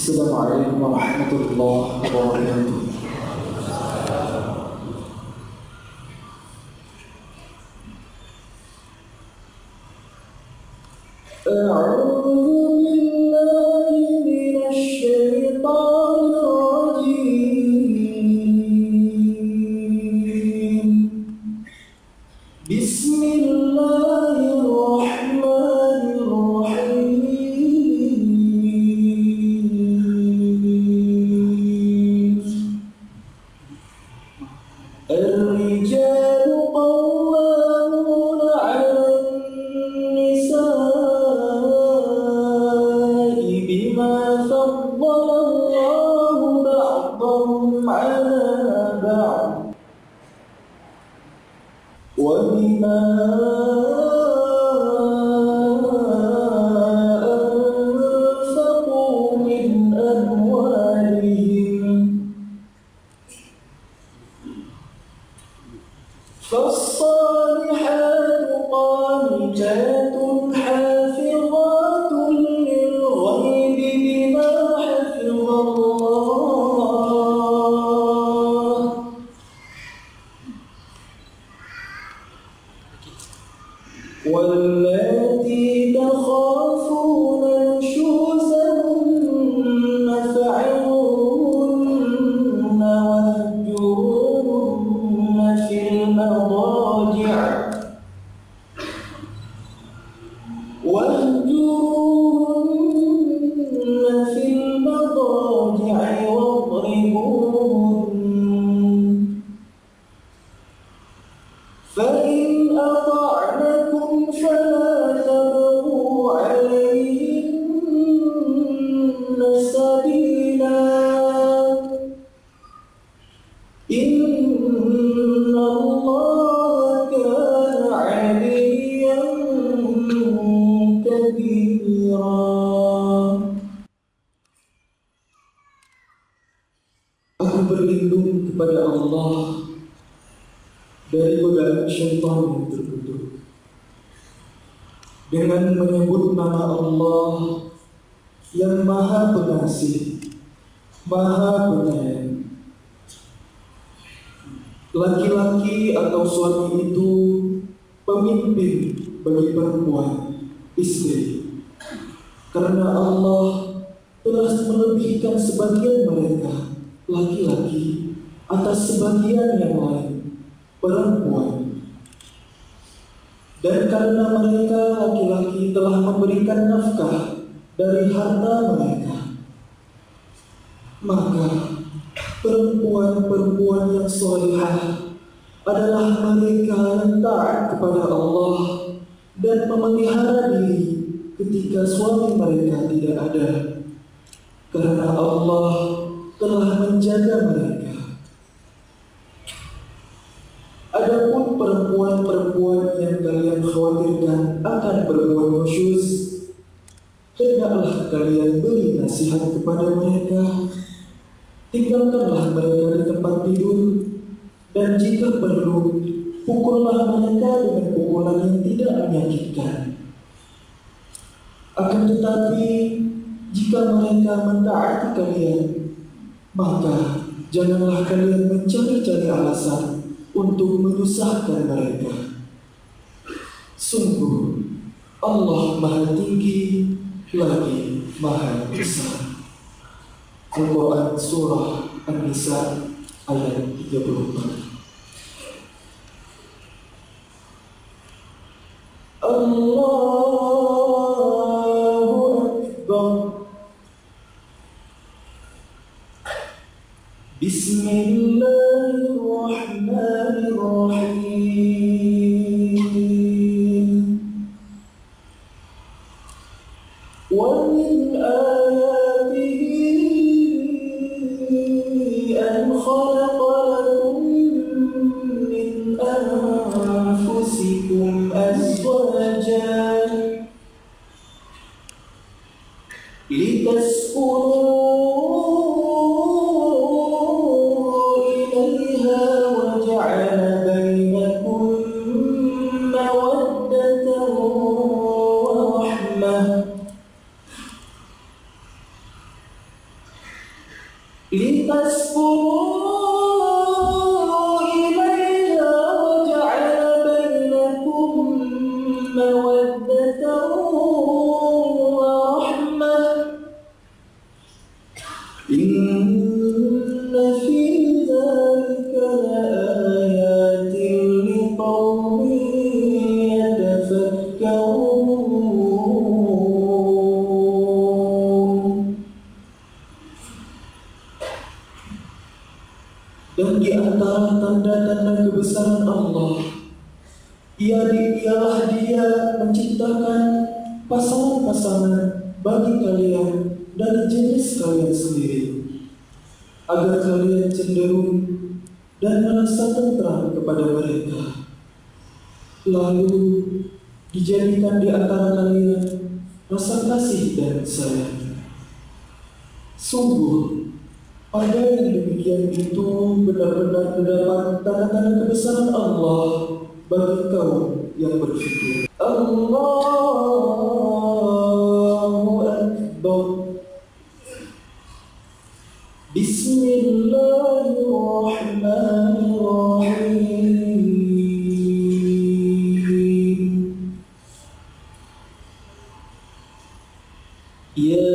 Assalamualaikum warahmatullahi wabarakatuh. Aku berlindung kepada Allah dari godaan syaitan yang terkutuk dengan menyebut nama Allah yang Maha Pengasih, Maha Penyayang. Laki-laki atau suami itu pemimpin bagi perempuan, istri, karena Allah telah melebihkan sebagian mereka laki-laki atas sebagian yang lain, perempuan. Dan karena mereka laki-laki telah memberikan nafkah dari harta mereka, maka perempuan-perempuan yang salihah adalah mereka yang taat kepada Allah dan memelihara diri ketika suami mereka tidak ada, karena Allah telah menjaga mereka. Adapun perempuan-perempuan yang kalian khawatirkan akan berbuat nusyuz, hendaklah kalian beri nasihat kepada mereka. Tinggalkanlah mereka di tempat tidur, dan jika perlu, pukullah mereka dengan pukulan yang tidak menyakitkan. Akan tetapi, jika mereka mentaati kalian, maka janganlah kalian mencari-cari alasan untuk menyusahkan mereka. Sungguh, Allah Maha Tinggi lagi Maha Besar. Al-Quran Surah An-Nisa ayat 34. Allahu Akbar. Bismillahirrahmanirrahim. Wa min ayatihi an khalaqa lakum min anfusikum azwajan litaskunu لقوم يتفكرون. Dan di antara tanda-tanda kebesaran Allah, ialah Dia menciptakan pasangan-pasangan bagi kalian dari jenis kalian sendiri, agar kalian cenderung dan merasa tentram kepada mereka. Lalu dijadikan di antara kalian rasa kasih dan sayang. Sungguh, pada yang demikian itu benar-benar terdapat tanda-tanda kebesaran Allah bagi kaum yang berfikir. Allahu Akbar. Bismillahirrahmanirrahim. Ya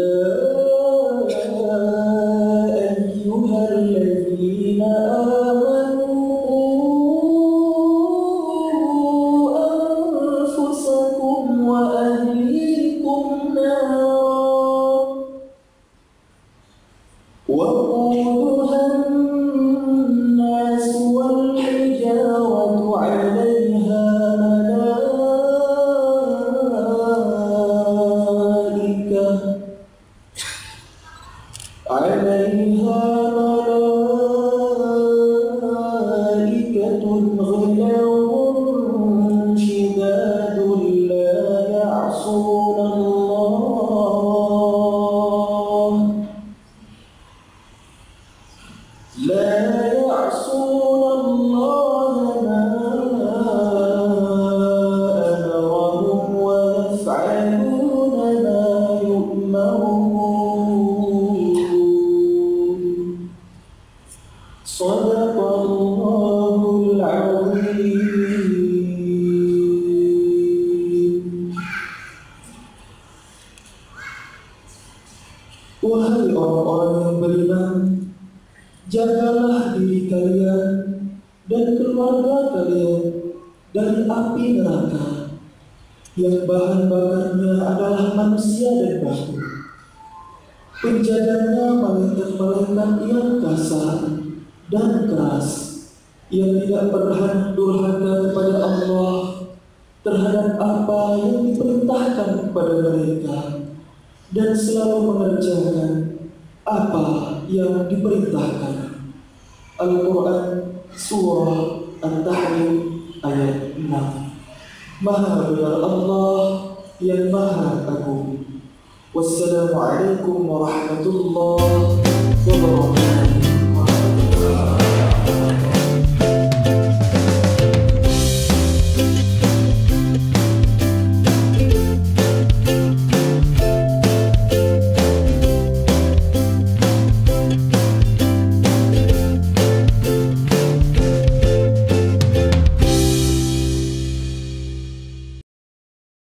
ayyuhalladzina amanu anfusakum wa ahlikum nar wa quduha an-nas wal hijaratu 'alayha ملائكة غلاظ شداد لا يعصون الله ما أمرهم ويفعلون ما يؤمرون. صدق الله العظيم. Wahai orang-orang yang beriman, jagalah diri kalian dan keluarga kalian dari api neraka yang bahan bakarnya adalah manusia dan batu. Penjaganya malaikat-malaikat yang kasar dan keras, yang tidak pernah durhaka kepada Allah terhadap apa yang diperintahkan kepada mereka, dan selalu mengerjakan apa yang diperintahkan. Al-Quran Surah At-Tahrim ayat 6. Maha benar Allah yang Maha Agung. Wassalamualaikum warahmatullahi wabarakatuh.